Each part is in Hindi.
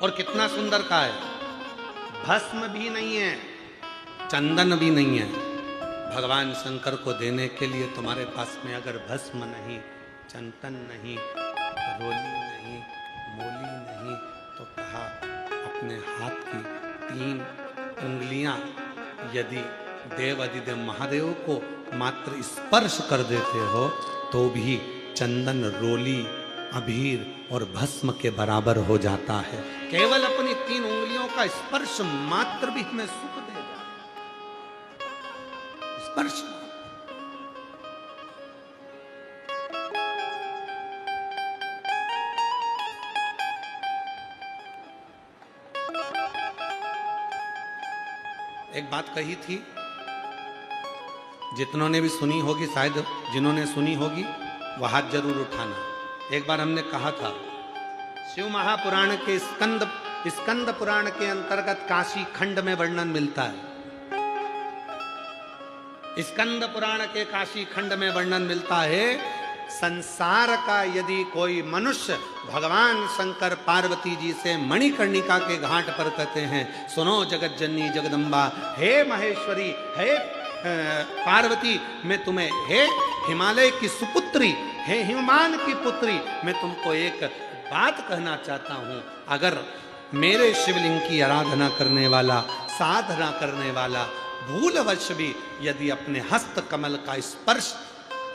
और कितना सुंदर कहा है, भस्म भी नहीं है, चंदन भी नहीं है। भगवान शंकर को देने के लिए तुम्हारे पास में अगर भस्म नहीं, चंदन नहीं, रोली नहीं, मोली नहीं, तो कहा अपने हाथ की 3 उंगलियां यदि देव अधिदेव महादेव को मात्र स्पर्श कर देते हो तो भी चंदन, रोली, अबीर और भस्म के बराबर हो जाता है। केवल अपनी 3 उंगलियों का स्पर्श मात्र भी हमें सुख देगा। स्पर्श एक बात कही थी, जितनों ने भी सुनी होगी, शायद जिन्होंने सुनी होगी वह हाथ जरूर उठाना। एक बार हमने कहा था, शिव महापुराण के स्कंद पुराण के अंतर्गत काशी खंड में वर्णन मिलता है। स्कंद पुराण के काशी खंड में वर्णन मिलता है, संसार का यदि कोई मनुष्य भगवान शंकर पार्वती जी से मणिकर्णिका के घाट पर कहते हैं, सुनो जगत जननी जगदम्बा, हे महेश्वरी, हे पार्वती, मैं तुम्हें, हे हिमालय की सुपुत्री, हे हिममान की पुत्री, मैं तुमको एक बात कहना चाहता हूं। अगर मेरे शिवलिंग की आराधना करने वाला, साधना करने वाला भूलवश भी यदि अपने हस्त कमल का स्पर्श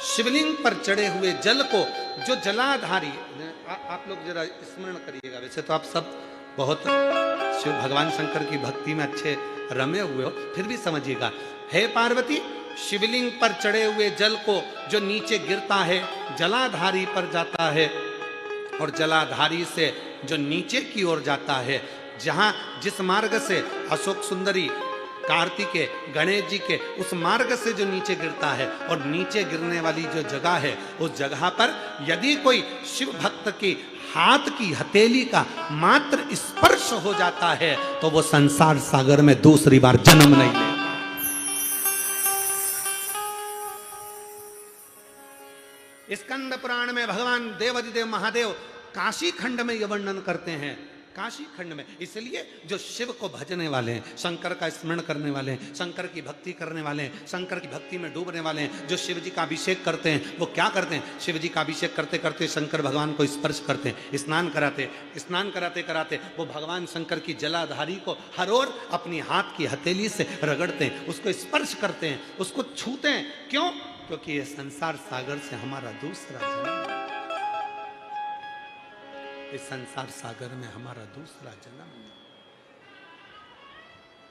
शिवलिंग पर चढ़े हुए जल को, जो जलाधारी, आप लोग जरा स्मरण करिएगा, वैसे तो आप सब बहुत शिव भगवान शंकर की भक्ति में अच्छे रमे हुए हो, फिर भी समझिएगा, हे पार्वती, शिवलिंग पर चढ़े हुए जल को जो नीचे गिरता है, जलाधारी पर जाता है, और जलाधारी से जो नीचे की ओर जाता है, जहां जिस मार्ग से अशोक सुंदरी, कार्तिकेय, गणेश जी के उस मार्ग से जो नीचे गिरता है, और नीचे गिरने वाली जो जगह है, उस जगह पर यदि कोई शिव भक्त की हाथ की हथेली का मात्र स्पर्श हो जाता है तो वो संसार सागर में दूसरी बार जन्म नहीं लेगा। स्कंद पुराण में भगवान देवाधिदेव महादेव काशी खंड में यह वर्णन करते हैं, काशी खंड में। इसलिए जो शिव को भजने वाले हैं, शंकर का स्मरण करने वाले हैं, शंकर की भक्ति करने वाले हैं, शंकर की भक्ति में डूबने वाले हैं, जो शिव जी का अभिषेक करते हैं, वो क्या करते हैं, शिव जी का अभिषेक करते करते शंकर भगवान को स्पर्श करते हैं, स्नान कराते कराते वो भगवान शंकर की जलाधारी को हर ओर अपनी हाथ की हथेली से रगड़ते हैं, उसको स्पर्श करते हैं, उसको छूते हैं। क्यों? क्योंकि ये संसार सागर से हमारा दूसरा जन्म, इस संसार सागर में हमारा दूसरा जन्म,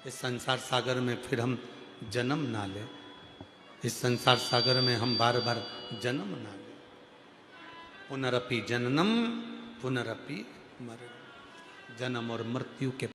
इस संसार सागर में फिर हम जन्म ना ले, इस संसार सागर में हम बार बार जन्म ना ले। पुनरपि जननम पुनरपि मरणम, जन्म और मृत्यु के